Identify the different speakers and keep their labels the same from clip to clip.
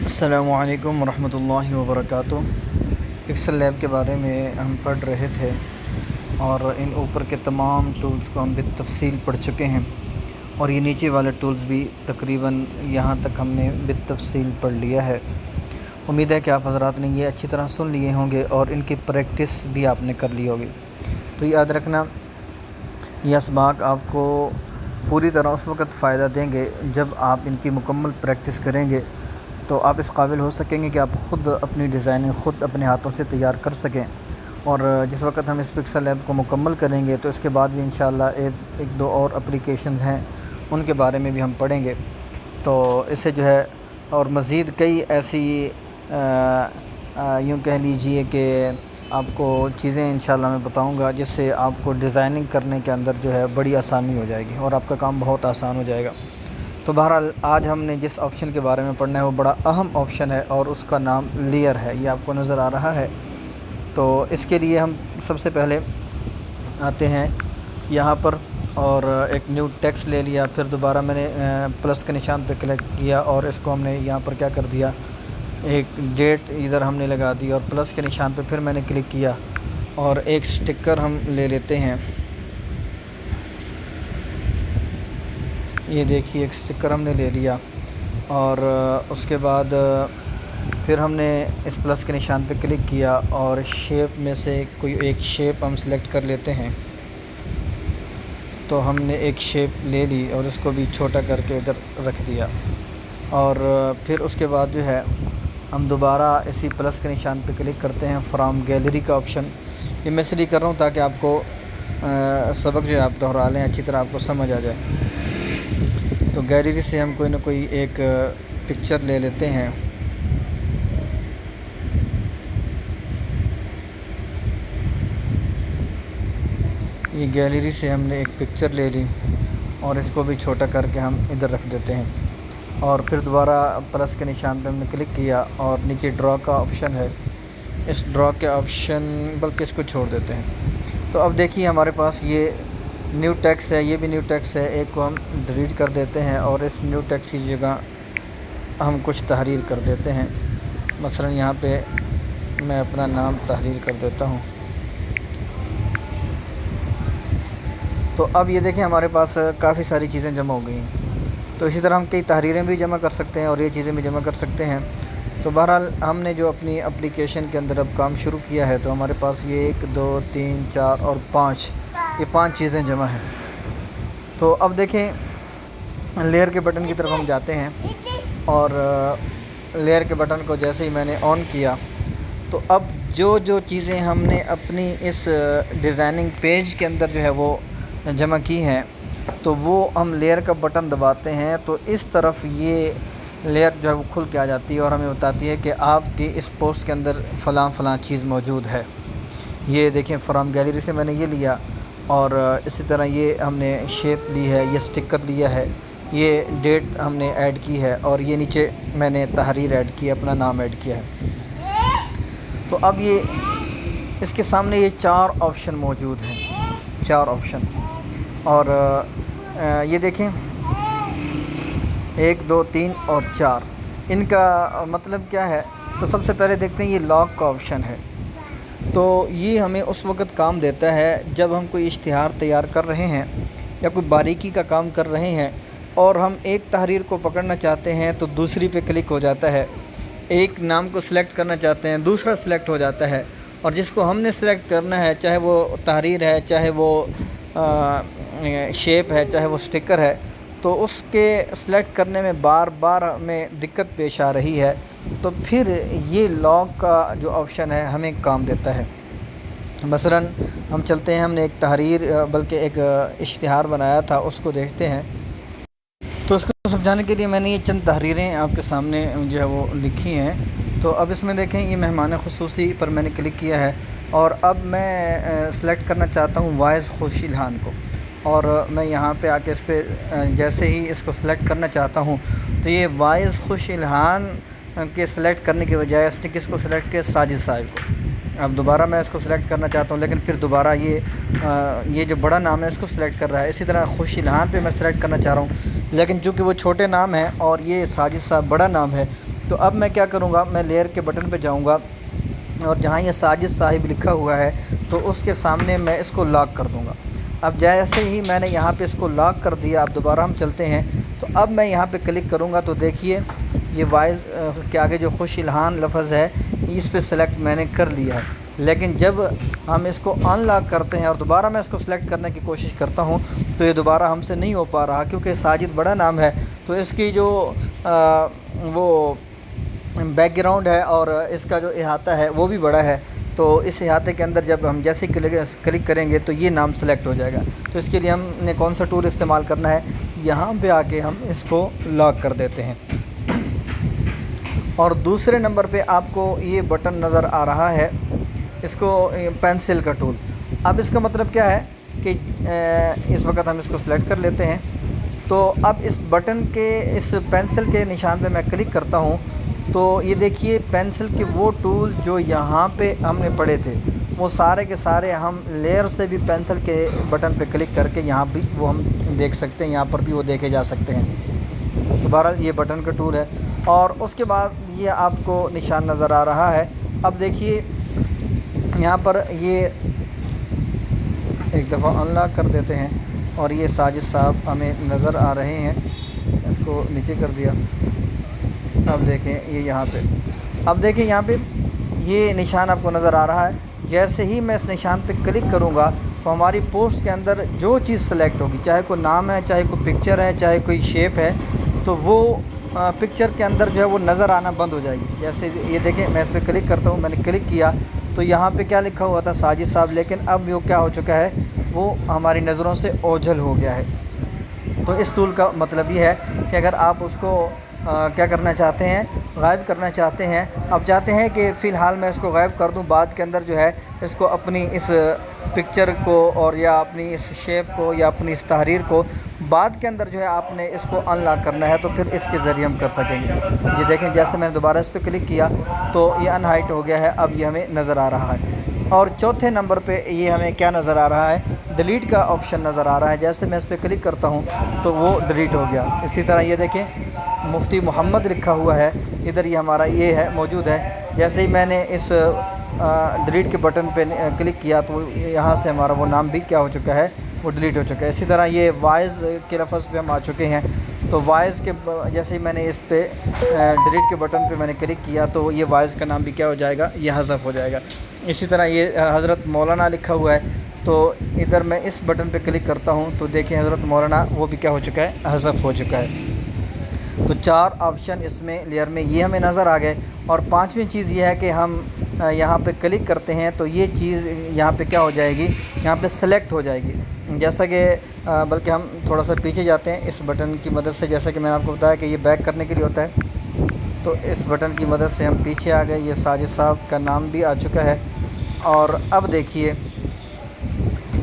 Speaker 1: السلام علیکم ورحمۃ اللہ وبرکاتہ۔ پکسل لیب کے بارے میں ہم پڑھ رہے تھے اور ان اوپر کے تمام ٹولز کو ہم بالتفصیل پڑھ چکے ہیں، اور یہ نیچے والے ٹولز بھی تقریباً یہاں تک ہم نے بالتفصیل پڑھ لیا ہے۔ امید ہے کہ آپ حضرات نے یہ اچھی طرح سن لیے ہوں گے اور ان کی پریکٹس بھی آپ نے کر لی ہوگی۔ تو یاد رکھنا، یہ اسباق آپ کو پوری طرح اس وقت فائدہ دیں گے جب آپ ان کی مکمل پریکٹس کریں گے، تو آپ اس قابل ہو سکیں گے کہ آپ خود اپنی ڈیزائننگ خود اپنے ہاتھوں سے تیار کر سکیں۔ اور جس وقت ہم اس پکسل لیب کو مکمل کریں گے تو اس کے بعد بھی انشاءاللہ ایک دو اور اپلیکیشنز ہیں، ان کے بارے میں بھی ہم پڑھیں گے۔ تو اس سے جو ہے اور مزید کئی ایسی یوں کہہ لیجئے کہ آپ کو چیزیں انشاءاللہ میں بتاؤں گا جس سے آپ کو ڈیزائننگ کرنے کے اندر جو ہے بڑی آسانی ہو جائے گی اور آپ کا کام بہت آسان ہو جائے گا۔ تو بہرحال آج ہم نے جس آپشن کے بارے میں پڑھنا ہے وہ بڑا اہم آپشن ہے اور اس کا نام لیئر ہے، یہ آپ کو نظر آ رہا ہے۔ تو اس کے لیے ہم سب سے پہلے آتے ہیں یہاں پر اور ایک نیو ٹیکسٹ لے لیا، پھر دوبارہ میں نے پلس کے نشان پہ کلک کیا اور اس کو ہم نے یہاں پر کیا کر دیا، ایک ڈیٹ ادھر ہم نے لگا دی اور پلس کے نشان پہ پھر میں نے کلک کیا اور ایک سٹکر ہم لے لیتے ہیں۔ یہ دیکھیے ایک سٹکر ہم نے لے لیا اور اس کے بعد پھر ہم نے اس پلس کے نشان پہ کلک کیا اور شیپ میں سے کوئی ایک شیپ ہم سلیکٹ کر لیتے ہیں۔ تو ہم نے ایک شیپ لے لی اور اس کو بھی چھوٹا کر کے ادھر رکھ دیا، اور پھر اس کے بعد جو ہے ہم دوبارہ اسی پلس کے نشان پہ کلک کرتے ہیں، فرام گیلری کا آپشن۔ یہ میں اس لیے کر رہا ہوں تاکہ آپ کو سبق جو ہے آپ دہرا لیں، اچھی طرح آپ کو سمجھ آ جائے۔ تو گیلری سے ہم کوئی نہ کوئی ایک پکچر لے لیتے ہیں۔ یہ گیلری سے ہم نے ایک پکچر لے لی اور اس کو بھی چھوٹا کر کے ہم ادھر رکھ دیتے ہیں، اور پھر دوبارہ پلس کے نشان پہ ہم نے کلک کیا اور نیچے ڈرا کا آپشن ہے، اس ڈرا کے آپشن بلکہ اس کو چھوڑ دیتے ہیں۔ تو اب دیکھیے ہمارے پاس یہ نیو ٹیکسٹ ہے، یہ بھی نیو ٹیکسٹ ہے، ایک کو ہم ڈیلیٹ کر دیتے ہیں اور اس نیو ٹیکسٹ کی جگہ ہم کچھ تحریر کر دیتے ہیں۔ مثلا یہاں پہ میں اپنا نام تحریر کر دیتا ہوں۔ تو اب یہ دیکھیں ہمارے پاس کافی ساری چیزیں جمع ہو گئی ہیں، تو اسی طرح ہم کئی تحریریں بھی جمع کر سکتے ہیں اور یہ چیزیں بھی جمع کر سکتے ہیں۔ تو بہرحال ہم نے جو اپنی اپلیکیشن کے اندر اب کام شروع کیا ہے، تو ہمارے پاس یہ 1 2 3 4 اور 5، یہ 5 چیزیں جمع ہیں۔ تو اب دیکھیں لیئر کے بٹن کی طرف ہم جاتے ہیں اور لیئر کے بٹن کو جیسے ہی میں نے آن کیا تو اب جو چیزیں ہم نے اپنی اس ڈیزائننگ پیج کے اندر جو ہے وہ جمع کی ہیں، تو وہ ہم لیئر کا بٹن دباتے ہیں تو اس طرف یہ لیئر جو ہے وہ کھل کے آ جاتی ہے اور ہمیں بتاتی ہے کہ آپ کی اس پوسٹ کے اندر فلاں فلاں چیز موجود ہے۔ یہ دیکھیں فرام گیلری سے میں نے یہ لیا، اور اسی طرح یہ ہم نے شیپ لی ہے، یہ سٹکر لیا ہے، یہ ڈیٹ ہم نے ایڈ کی ہے، اور یہ نیچے میں نے تحریر ایڈ کی، اپنا نام ایڈ کیا ہے۔ تو اب یہ اس کے سامنے یہ 4 آپشن موجود ہیں، 4 آپشن، اور یہ دیکھیں 1 2 3 اور 4، ان کا مطلب کیا ہے؟ تو سب سے پہلے دیکھتے ہیں یہ لاک کا آپشن ہے۔ تو یہ ہمیں اس وقت کام دیتا ہے جب ہم کوئی اشتہار تیار کر رہے ہیں یا کوئی باریکی کا کام کر رہے ہیں اور ہم ایک تحریر کو پکڑنا چاہتے ہیں تو دوسری پہ کلک ہو جاتا ہے، ایک نام کو سلیکٹ کرنا چاہتے ہیں دوسرا سلیکٹ ہو جاتا ہے، اور جس کو ہم نے سلیکٹ کرنا ہے چاہے وہ تحریر ہے، چاہے وہ شیپ ہے، چاہے وہ سٹکر ہے، تو اس کے سلیکٹ کرنے میں بار بار ہمیں دقت پیش آ رہی ہے، تو پھر یہ لاک کا جو آپشن ہے ہمیں کام دیتا ہے۔ مثلا ہم چلتے ہیں، ہم نے ایک تحریر بلکہ ایک اشتہار بنایا تھا، اس کو دیکھتے ہیں۔ تو اس کو سمجھانے کے لیے میں نے یہ چند تحریریں آپ کے سامنے جو ہے وہ لکھی ہیں۔ تو اب اس میں دیکھیں یہ مہمان خصوصی پر میں نے کلک کیا ہے، اور اب میں سلیکٹ کرنا چاہتا ہوں وائز خوش الہان کو، اور میں یہاں پہ آ کے اس پہ جیسے ہی اس کو سلیکٹ کرنا چاہتا ہوں تو یہ وائز خوش الہان کے سلیکٹ کرنے کے بجائے اس نے کس کو سلیکٹ کیا؟ ساجد صاحب کو۔ اب دوبارہ میں اس کو سلیکٹ کرنا چاہتا ہوں لیکن پھر دوبارہ یہ جو بڑا نام ہے اس کو سلیکٹ کر رہا ہے۔ اسی طرح خوش الہان پہ میں سلیکٹ کرنا چاہ رہا ہوں لیکن چونکہ وہ چھوٹے نام ہیں اور یہ ساجد صاحب بڑا نام ہے تو اب میں کیا کروں گا، میں لیئر کے بٹن پہ جاؤں گا اور جہاں یہ ساجد صاحب لکھا ہوا ہے تو اس کے سامنے میں اس کو لاک کر دوں گا۔ اب جیسے ہی میں نے یہاں پہ اس کو لاک کر دیا، اب دوبارہ ہم چلتے ہیں تو اب میں یہاں پہ کلک کروں گا تو دیکھیے یہ وائز کے آگے جو خوش الہان لفظ ہے اس پہ سلیکٹ میں نے کر لیا ہے، لیکن جب ہم اس کو ان لاک کرتے ہیں اور دوبارہ میں اس کو سلیکٹ کرنے کی کوشش کرتا ہوں تو یہ دوبارہ ہم سے نہیں ہو پا رہا، کیونکہ ساجد بڑا نام ہے تو اس کی جو وہ بیک گراؤنڈ ہے اور اس کا جو احاطہ ہے وہ بھی بڑا ہے، تو اس احاطے کے اندر جب ہم جیسے کلک کریں گے تو یہ نام سلیکٹ ہو جائے گا۔ تو اس کے لیے ہم نے کون سا ٹول استعمال کرنا ہے، یہاں پہ آ کے ہم اس کو لاک کر دیتے ہیں۔ اور دوسرے نمبر پہ آپ کو یہ بٹن نظر آ رہا ہے، اس کو پینسل کا ٹول۔ اب اس کا مطلب کیا ہے کہ اس وقت ہم اس کو سلیکٹ کر لیتے ہیں، تو اب اس بٹن کے اس پینسل کے نشان پہ میں کلک کرتا ہوں تو یہ دیکھیے پینسل کے وہ ٹول جو یہاں پہ ہم نے پڑھے تھے وہ سارے کے سارے ہم لیئر سے بھی پینسل کے بٹن پہ کلک کر کے یہاں بھی وہ ہم دیکھ سکتے ہیں، یہاں پر بھی وہ دیکھے جا سکتے ہیں۔ تو بہرحال یہ بٹن کا ٹول ہے، اور اس کے بعد یہ آپ کو نشان نظر آ رہا ہے۔ اب دیکھیے یہاں پر یہ ایک دفعہ ان لاک کر دیتے ہیں اور یہ ساجد صاحب ہمیں نظر آ رہے ہیں، اس کو نیچے کر دیا۔ اب دیکھیں یہ یہاں پہ، اب دیکھیں یہاں پہ یہ نشان آپ کو نظر آ رہا ہے۔ جیسے ہی میں اس نشان پہ کلک کروں گا تو ہماری پوسٹ کے اندر جو چیز سلیکٹ ہوگی، چاہے کوئی نام ہے، چاہے کوئی پکچر ہے، چاہے کوئی شیپ ہے، تو وہ پکچر کے اندر جو ہے وہ نظر آنا بند ہو جائے گی۔ جیسے یہ دیکھیں میں اس پہ کلک کرتا ہوں، میں نے کلک کیا تو یہاں پہ کیا لکھا ہوا تھا ساجد صاحب، لیکن اب وہ کیا ہو چکا ہے، وہ ہماری نظروں سے اوجھل ہو گیا ہے۔ تو اس ٹول کا مطلب یہ ہے کہ اگر آپ اس کو کیا کرنا چاہتے ہیں، غائب کرنا چاہتے ہیں، اب چاہتے ہیں کہ فی الحال میں اس کو غائب کر دوں، بعد کے اندر جو ہے اس کو اپنی اس پکچر کو اور یا اپنی اس شیپ کو یا اپنی اس تحریر کو بعد کے اندر جو ہے آپ نے اس کو ان لاک کرنا ہے، تو پھر اس کے ذریعے ہم کر سکیں گے۔ یہ دیکھیں جیسے میں نے دوبارہ اس پہ کلک کیا تو یہ ان ہائٹ ہو گیا ہے، اب یہ ہمیں نظر آ رہا ہے۔ اور چوتھے نمبر پہ یہ ہمیں کیا نظر آ رہا ہے، ڈیلیٹ کا آپشن نظر آ رہا ہے۔ جیسے میں اس پہ کلک کرتا ہوں تو وہ ڈیلیٹ ہو گیا۔ اسی طرح یہ دیکھیں مفتی محمد لکھا ہوا ہے، ادھر یہ ہمارا یہ ہے موجود ہے۔ جیسے ہی میں نے اس ڈیلیٹ کے بٹن پہ کلک کیا تو یہاں سے ہمارا وہ نام بھی کیا ہو چکا ہے، وہ ڈیلیٹ ہو چکا ہے۔ اسی طرح یہ وائز کے لفظ پہ ہم آ چکے ہیں، تو وائز کے جیسے ہی میں نے اس پہ ڈیلیٹ کے بٹن پہ میں نے کلک کیا تو یہ وائز کا نام بھی کیا ہو جائے گا، یہ حذف ہو جائے گا۔ اسی طرح یہ حضرت مولانا لکھا ہوا ہے، تو ادھر میں اس بٹن پہ کلک کرتا ہوں تو دیکھیں حضرت مولانا وہ بھی کیا ہو چکا ہے، حذف ہو چکا ہے۔ تو 4 آپشن اس میں لیئر میں یہ ہمیں نظر آ گئے۔ اور 5ویں چیز یہ ہے کہ ہم یہاں پہ کلک کرتے ہیں تو یہ چیز یہاں پہ کیا ہو جائے گی، یہاں پہ سلیکٹ ہو جائے گی۔ جیسا کہ بلکہ ہم تھوڑا سا پیچھے جاتے ہیں اس بٹن کی مدد سے، جیسا کہ میں نے آپ کو بتایا کہ یہ بیک کرنے کے لیے ہوتا ہے، تو اس بٹن کی مدد سے ہم پیچھے آ گئے۔ یہ ساجد صاحب کا نام بھی آ چکا ہے۔ اور اب دیکھیے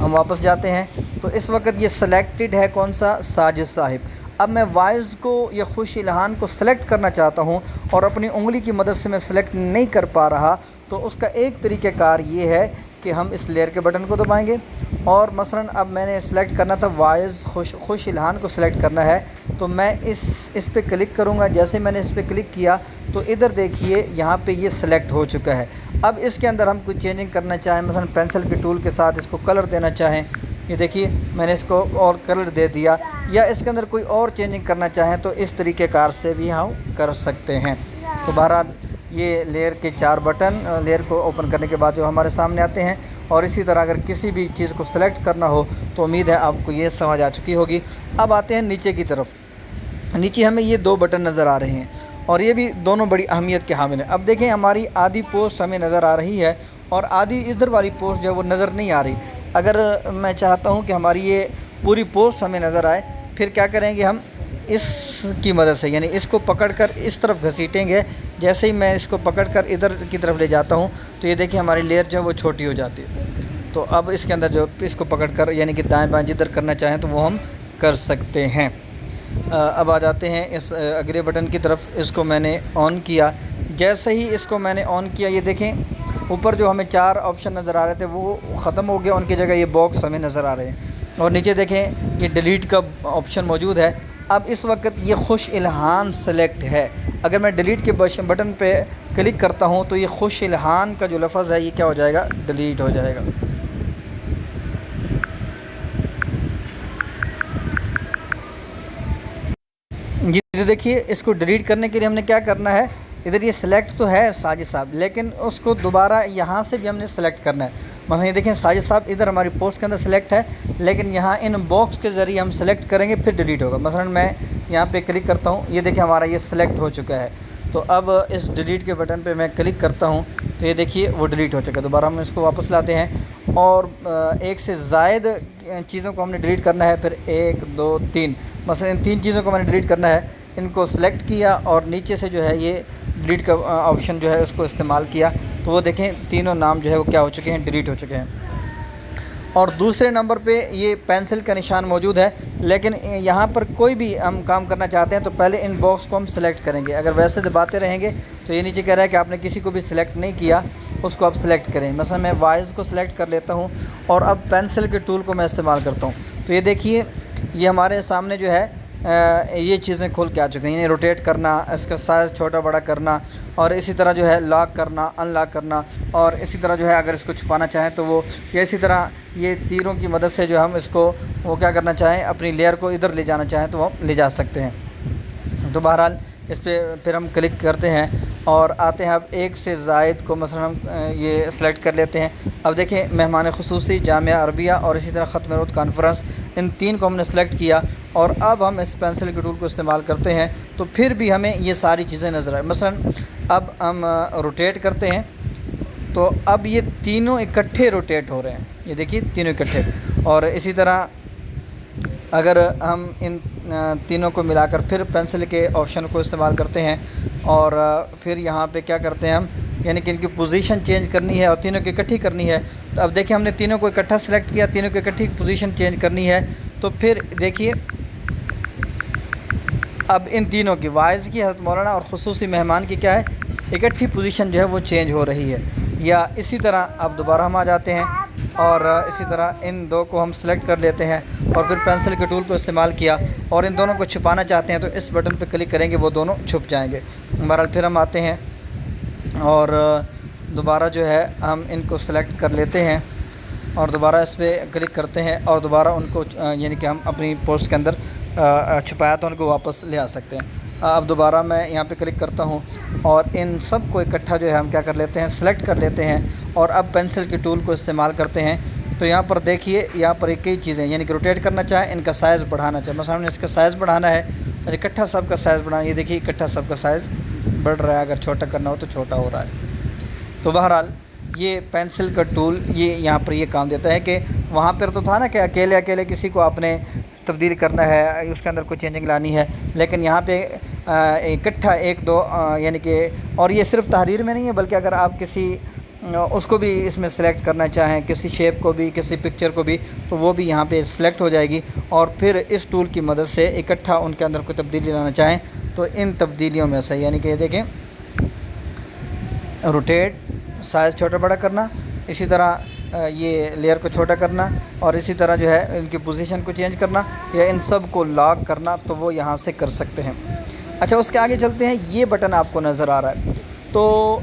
Speaker 1: ہم واپس جاتے ہیں تو اس وقت یہ سلیکٹڈ ہے کون سا، ساجد صاحب۔ اب میں وائز کو یا خوش الہان کو سلیکٹ کرنا چاہتا ہوں اور اپنی انگلی کی مدد سے میں سلیکٹ نہیں کر پا رہا، تو اس کا ایک طریقہ کار یہ ہے کہ ہم اس لیئر کے بٹن کو دبائیں گے، اور مثلا اب میں نے سلیکٹ کرنا تھا وائز خوش الہان کو سلیکٹ کرنا ہے، تو میں اس پہ کلک کروں گا۔ جیسے میں نے اس پہ کلک کیا تو ادھر دیکھیے یہاں پہ یہ سلیکٹ ہو چکا ہے۔ اب اس کے اندر ہم کچھ چینجنگ کرنا چاہیں، مثلا پینسل کے ٹول کے ساتھ اس کو کلر دینا چاہیں، یہ دیکھیے میں نے اس کو اور کلر دے دیا، یا اس کے اندر کوئی اور چینجنگ کرنا چاہیں تو اس طریقہ کار سے بھی ہم کر سکتے ہیں۔ تو بہرحال یہ لیئر کے 4 بٹن لیئر کو اوپن کرنے کے بعد جو ہمارے سامنے آتے ہیں، اور اسی طرح اگر کسی بھی چیز کو سلیکٹ کرنا ہو تو امید ہے آپ کو یہ سمجھ آ چکی ہوگی۔ اب آتے ہیں نیچے کی طرف۔ نیچے ہمیں یہ 2 بٹن نظر آ رہے ہیں اور یہ بھی دونوں بڑی اہمیت کے حامل ہیں۔ اب دیکھیں ہماری آدھی پوسٹ ہمیں نظر آ رہی ہے اور آدھی ادھر والی پوسٹ جو ہے وہ نظر نہیں آ رہی۔ اگر میں چاہتا ہوں کہ ہماری یہ پوری پوسٹ ہمیں نظر آئے، پھر کیا کریں گے، ہم اس کی مدد سے یعنی اس کو پکڑ کر اس طرف گھسیٹیں گے۔ جیسے ہی میں اس کو پکڑ کر ادھر کی طرف لے جاتا ہوں تو یہ دیکھیں ہماری لیئر جو ہے وہ چھوٹی ہو جاتی ہے۔ تو اب اس کے اندر جو اس کو پکڑ کر یعنی کہ دائیں بائیں جدھر کرنا چاہیں تو وہ ہم کر سکتے ہیں۔ اب آ جاتے ہیں اس اگلے بٹن کی طرف۔ اس کو میں نے آن کیا، جیسے ہی اس کو میں نے آن کیا یہ دیکھیں اوپر جو ہمیں 4 آپشن نظر آ رہے تھے وہ ختم ہو گیا، ان کی جگہ یہ باکس ہمیں نظر آ رہے ہیں۔ اور نیچے دیکھیں یہ ڈیلیٹ کا آپشن موجود ہے، اب اس وقت یہ خوش الہان سلیکٹ ہے. اگر میں ڈیلیٹ کے بٹن پہ کلک کرتا ہوں تو یہ خوش الہان کا جو لفظ ہے یہ کیا ہو جائے گا؟ ڈیلیٹ ہو جائے گا. جی تو دیکھیے اس کو ڈیلیٹ کرنے کے لیے ہم نے کیا کرنا ہے، ادھر یہ سلیکٹ تو ہے ساجد صاحب، لیکن اس کو دوبارہ یہاں سے بھی ہم نے سلیکٹ کرنا ہے. مثلا یہ دیکھیں ساجد صاحب ادھر ہماری پوسٹ کے اندر سلیکٹ ہے، لیکن یہاں ان باکس کے ذریعے ہم سلیکٹ کریں گے پھر ڈیلیٹ ہوگا. مثلا میں یہاں پہ کلک کرتا ہوں، یہ دیکھیں ہمارا یہ سلیکٹ ہو چکا ہے. تو اب اس ڈیلیٹ کے بٹن پہ میں کلک کرتا ہوں تو یہ دیکھیے وہ ڈیلیٹ ہو چکا ہے. دوبارہ ہم اس کو واپس لاتے ہیں اور ایک سے زائد چیزوں کو ہم نے ڈیلیٹ کرنا ہے. پھر 1 2 3 مثلا ان 3 چیزوں کو میں نے ڈیلیٹ کرنا ہے. ان کو سلیکٹ کیا اور نیچے سے جو ہے یہ ڈیلیٹ کا آپشن جو ہے اس کو استعمال کیا تو وہ دیکھیں تینوں نام جو ہے وہ کیا ہو چکے ہیں؟ ڈیلیٹ ہو چکے ہیں. اور دوسرے نمبر پہ یہ پینسل کا نشان موجود ہے، لیکن یہاں پر کوئی بھی ہم کام کرنا چاہتے ہیں تو پہلے ان باکس کو ہم سلیکٹ کریں گے. اگر ویسے دباتے رہیں گے تو یہ نیچے کہہ رہا ہے کہ آپ نے کسی کو بھی سلیکٹ نہیں کیا، اس کو آپ سلیکٹ کریں. مثلا میں وائز کو سلیکٹ کر لیتا ہوں اور اب پینسل کے ٹول کو میں استعمال کرتا ہوں تو یہ دیکھیے یہ ہمارے سامنے جو ہے یہ چیزیں کھول کے آ چکے ہیں. یعنی روٹیٹ کرنا، اس کا سائز چھوٹا بڑا کرنا، اور اسی طرح جو ہے لاک کرنا، ان لاک کرنا، اور اسی طرح جو ہے اگر اس کو چھپانا چاہیں تو وہ، یا اسی طرح یہ تیروں کی مدد سے جو ہم اس کو وہ کیا کرنا چاہیں اپنی لیئر کو ادھر لے جانا چاہیں تو وہ لے جا سکتے ہیں. تو بہرحال اس پہ پھر ہم کلک کرتے ہیں اور آتے ہیں اب ایک سے زائد کو مثلا ہم یہ سلیکٹ کر لیتے ہیں. اب دیکھیں مہمان خصوصی، جامعہ عربیہ اور اسی طرح ختم رود کانفرنس، ان 3 کو ہم نے سلیکٹ کیا اور اب ہم اس پینسل کے ٹول کو استعمال کرتے ہیں تو پھر بھی ہمیں یہ ساری چیزیں نظر آئیں. مثلا اب ہم روٹیٹ کرتے ہیں تو اب یہ تینوں اکٹھے روٹیٹ ہو رہے ہیں. یہ دیکھیے تینوں اکٹھے. اور اسی طرح اگر ہم ان تینوں کو ملا کر پھر پینسل کے آپشن کو استعمال کرتے ہیں اور پھر یہاں پہ کیا کرتے ہیں ہم، یعنی کہ ان کی پوزیشن چینج کرنی ہے اور تینوں کی اکٹھی کرنی ہے. تو اب دیکھیں ہم نے تینوں کو اکٹھا سلیکٹ کیا، تینوں کی اکٹھی پوزیشن چینج کرنی ہے تو پھر دیکھیے اب ان تینوں کی، وائز کی، حضرت مولانا اور خصوصی مہمان کی کیا ہے، اکٹھی پوزیشن جو ہے وہ چینج ہو رہی ہے. یا اسی طرح اب دوبارہ ہم آ جاتے ہیں اور اسی طرح ان 2 کو ہم سلیکٹ کر لیتے ہیں اور پھر پینسل کے ٹول کو استعمال کیا اور ان دونوں کو چھپانا چاہتے ہیں تو اس بٹن پہ کلک کریں گے وہ دونوں چھپ جائیں گے. بہرحال پھر ہم آتے ہیں اور دوبارہ جو ہے ہم ان کو سلیکٹ کر لیتے ہیں اور دوبارہ اس پہ کلک کرتے ہیں اور دوبارہ ان کو یعنی کہ ہم اپنی پوسٹ کے اندر چھپایا تو ان کو واپس لے آ سکتے ہیں. اب دوبارہ میں یہاں پہ کلک کرتا ہوں اور ان سب کو اکٹھا جو ہے ہم کیا کر لیتے ہیں، سلیکٹ کر لیتے ہیں اور اب پینسل کے ٹول کو استعمال کرتے ہیں. تو یہاں پر دیکھیے یہاں پر کئی چیزیں، یعنی کہ روٹیٹ کرنا چاہیں، ان کا سائز بڑھانا چاہیں. مثلا ہم نے اس کا سائز بڑھانا ہے اور اکٹھا سب کا سائز بڑھانا، یہ دیکھیے اکٹھا سب کا سائز بڑھ رہا ہے، اگر چھوٹا کرنا ہو تو چھوٹا ہو رہا ہے. تو بہرحال یہ پینسل کا ٹول یہ یہاں پر یہ کام دیتا ہے کہ وہاں پر تو تھا نا کہ اکیلے کسی کو آپ نے تبدیل کرنا ہے، اس کے اندر کوئی چینجنگ لانی ہے، لیکن یہاں پہ اکٹھا 1 2 یعنی کہ، اور یہ صرف تحریر میں نہیں ہے بلکہ اگر آپ کسی اس کو بھی اس میں سلیکٹ کرنا چاہیں، کسی شیپ کو بھی، کسی پکچر کو بھی، تو وہ بھی یہاں پہ سلیکٹ ہو جائے گی. اور پھر اس ٹول کی مدد سے اکٹھا ان کے اندر کوئی تبدیلی لانا چاہیں تو ان تبدیلیوں میں سے، یعنی کہ یہ دیکھیں روٹیٹ، سائز چھوٹا بڑا کرنا، اسی طرح یہ لیئر کو چھوٹا کرنا، اور اسی طرح جو ہے ان کی پوزیشن کو چینج کرنا یا ان سب کو لاک کرنا، تو وہ یہاں سے کر سکتے ہیں. اچھا اس کے آگے چلتے ہیں. یہ بٹن آپ کو نظر آ رہا ہے تو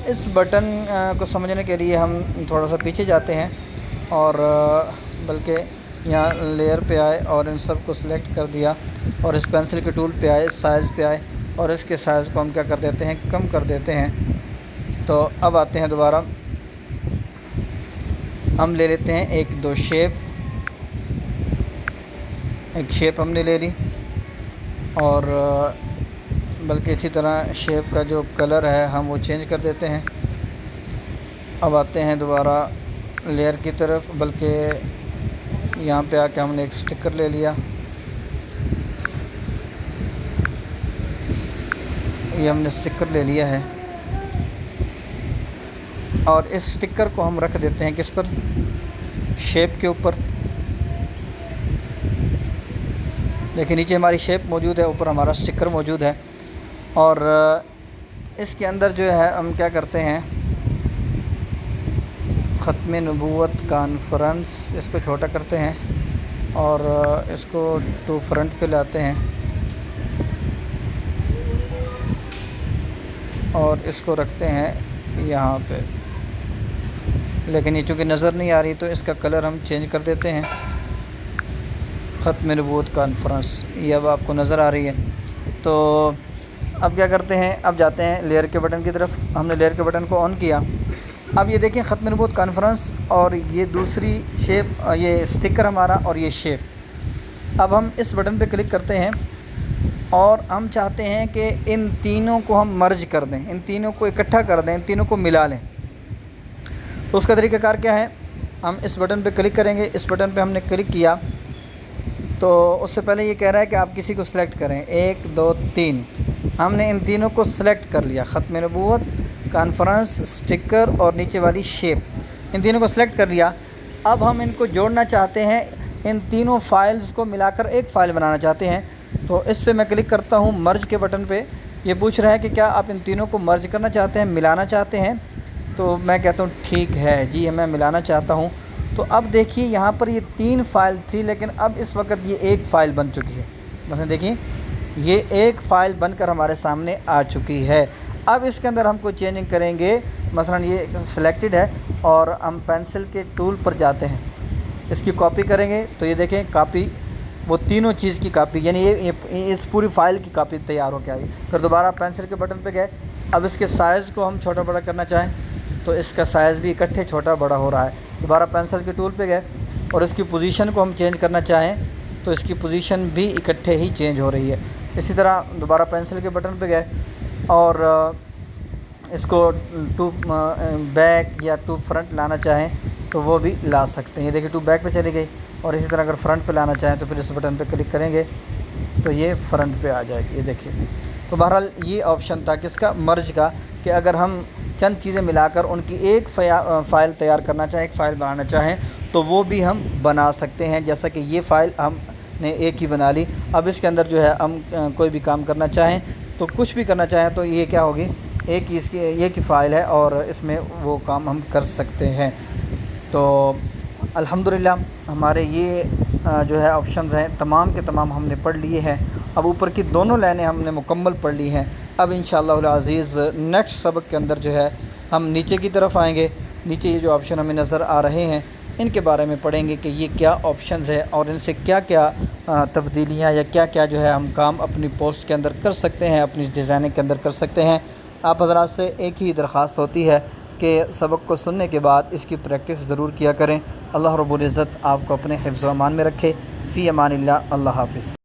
Speaker 1: اس بٹن کو سمجھنے کے لیے ہم تھوڑا سا پیچھے جاتے ہیں اور بلکہ یہاں لیئر پہ آئے اور ان سب کو سلیکٹ کر دیا اور اس پینسل کے ٹول پہ آئے، سائز پہ آئے اور اس کے سائز کو ہم کیا کر دیتے ہیں، کم کر دیتے ہیں. تو اب آتے ہیں دوبارہ، ہم لے لیتے ہیں 1 2 شیپ، ایک شیپ ہم نے لے لی اور بلکہ اسی طرح شیپ کا جو کلر ہے ہم وہ چینج کر دیتے ہیں. اب آتے ہیں دوبارہ لیئر کی طرف، بلکہ یہاں پہ آ کے ہم نے ایک سٹکر لے لیا، یہ ہم نے سٹکر لے لیا ہے اور اس سٹکر کو ہم رکھ دیتے ہیں کس پر، شیپ کے اوپر. دیکھیں نیچے ہماری شیپ موجود ہے، اوپر ہمارا سٹکر موجود ہے اور اس کے اندر جو ہے ہم کیا کرتے ہیں، ختم نبوت کانفرنس، اس کو چھوٹا کرتے ہیں اور اس کو ٹو فرنٹ پہ لاتے ہیں اور اس کو رکھتے ہیں یہاں پہ، لیکن یہ چونکہ نظر نہیں آ رہی تو اس کا کلر ہم چینج کر دیتے ہیں۔ ختم نبوت کانفرنس یہ اب آپ کو نظر آ رہی ہے۔ تو اب کیا کرتے ہیں، اب جاتے ہیں لیئر کے بٹن کی طرف۔ ہم نے لیئر کے بٹن کو آن کیا، اب یہ دیکھیں ختم نبوت کانفرنس اور یہ دوسری شیپ، یہ اسٹکر ہمارا اور یہ شیپ۔ اب ہم اس بٹن پہ کلک کرتے ہیں اور ہم چاہتے ہیں کہ ان تینوں کو ہم مرج کر دیں، ان تینوں کو اکٹھا کر دیں، ان تینوں کو ملا لیں۔ تو اس کا طریقہ کار کیا ہے، ہم اس بٹن پہ کلک کریں گے۔ اس بٹن پہ ہم نے کلک کیا تو اس سے پہلے یہ کہہ رہا ہے کہ آپ کسی کو سلیکٹ کریں، 1 2 3۔ ہم نے ان تینوں کو سلیکٹ کر لیا، ختم نبوت کانفرنس، اسٹکر اور نیچے والی شیپ، ان تینوں کو سلیکٹ کر لیا۔ اب ہم ان کو جوڑنا چاہتے ہیں، ان تینوں فائلز کو ملا کر ایک فائل بنانا چاہتے ہیں۔ تو اس پہ میں کلک کرتا ہوں مرج کے بٹن پہ۔ یہ پوچھ رہا ہے کہ کیا آپ ان تینوں کو مرج کرنا چاہتے ہیں، ملانا چاہتے ہیں؟ تو میں کہتا ہوں ٹھیک ہے جی، میں ملانا چاہتا ہوں۔ تو اب دیکھیے یہاں پر یہ 3 فائل تھی، لیکن اب اس وقت یہ ایک فائل بن چکی ہے۔ مثلا دیکھیں یہ ایک فائل بن کر ہمارے سامنے آ چکی ہے۔ اب اس کے اندر ہم کوئی چینجنگ کریں گے، مثلا یہ سلیکٹڈ ہے اور ہم پینسل کے ٹول پر جاتے ہیں، اس کی کاپی کریں گے تو یہ دیکھیں کاپی، وہ تینوں چیز کی کاپی، یعنی یہ اس پوری فائل کی کاپی تیار ہو کے آئی۔ پھر دوبارہ پینسل کے بٹن پہ گئے، اب اس کے سائز کو ہم چھوٹا بڑا کرنا چاہیں تو اس کا سائز بھی اکٹھے چھوٹا بڑا ہو رہا ہے۔ دوبارہ پینسل کے ٹول پہ گئے اور اس کی پوزیشن کو ہم چینج کرنا چاہیں تو اس کی پوزیشن بھی اکٹھے ہی چینج ہو رہی ہے۔ اسی طرح دوبارہ پینسل کے بٹن پہ گئے اور اس کو ٹو بیک یا ٹو فرنٹ لانا چاہیں تو وہ بھی لا سکتے ہیں۔ یہ دیکھیں ٹو بیک پہ چلی گئی، اور اسی طرح اگر فرنٹ پہ لانا چاہیں تو پھر اس بٹن پہ کلک کریں گے تو یہ فرنٹ پہ آ جائے گی۔ یہ دیکھیے، تو بہرحال یہ آپشن تھا کس کا، مرج کا، کہ اگر ہم چند چیزیں ملا کر ان کی ایک فائل تیار کرنا چاہیں، ایک فائل بنانا چاہیں تو وہ بھی ہم بنا سکتے ہیں۔ جیسا کہ یہ فائل ہم نے ایک ہی بنا لی، اب اس کے اندر جو ہے ہم کوئی بھی کام کرنا چاہیں تو کچھ بھی کرنا چاہیں تو یہ کیا ہوگی، ایک ہی اس کی ایک ہی فائل ہے اور اس میں وہ کام ہم کر سکتے ہیں۔ تو الحمدللہ ہمارے یہ جو ہے آپشنز ہیں تمام کے تمام ہم نے پڑھ لیے ہیں۔ اب اوپر کی دونوں لائنیں ہم نے مکمل پڑھ لی ہیں۔ اب انشاءاللہ العزیز نیکسٹ سبق کے اندر جو ہے ہم نیچے کی طرف آئیں گے۔ نیچے یہ جو آپشن ہمیں نظر آ رہے ہیں ان کے بارے میں پڑھیں گے کہ یہ کیا آپشنز ہے اور ان سے کیا کیا تبدیلیاں یا کیا کیا جو ہے ہم کام اپنی پوسٹ کے اندر کر سکتے ہیں، اپنی ڈیزائننگ کے اندر کر سکتے ہیں۔ آپ حضرات سے ایک ہی درخواست ہوتی ہے کہ سبق کو سننے کے بعد اس کی پریکٹس ضرور کیا کریں۔ اللہ رب العزت آپ کو اپنے حفظ و امان میں رکھے۔ فی امان اللہ، اللہ حافظ۔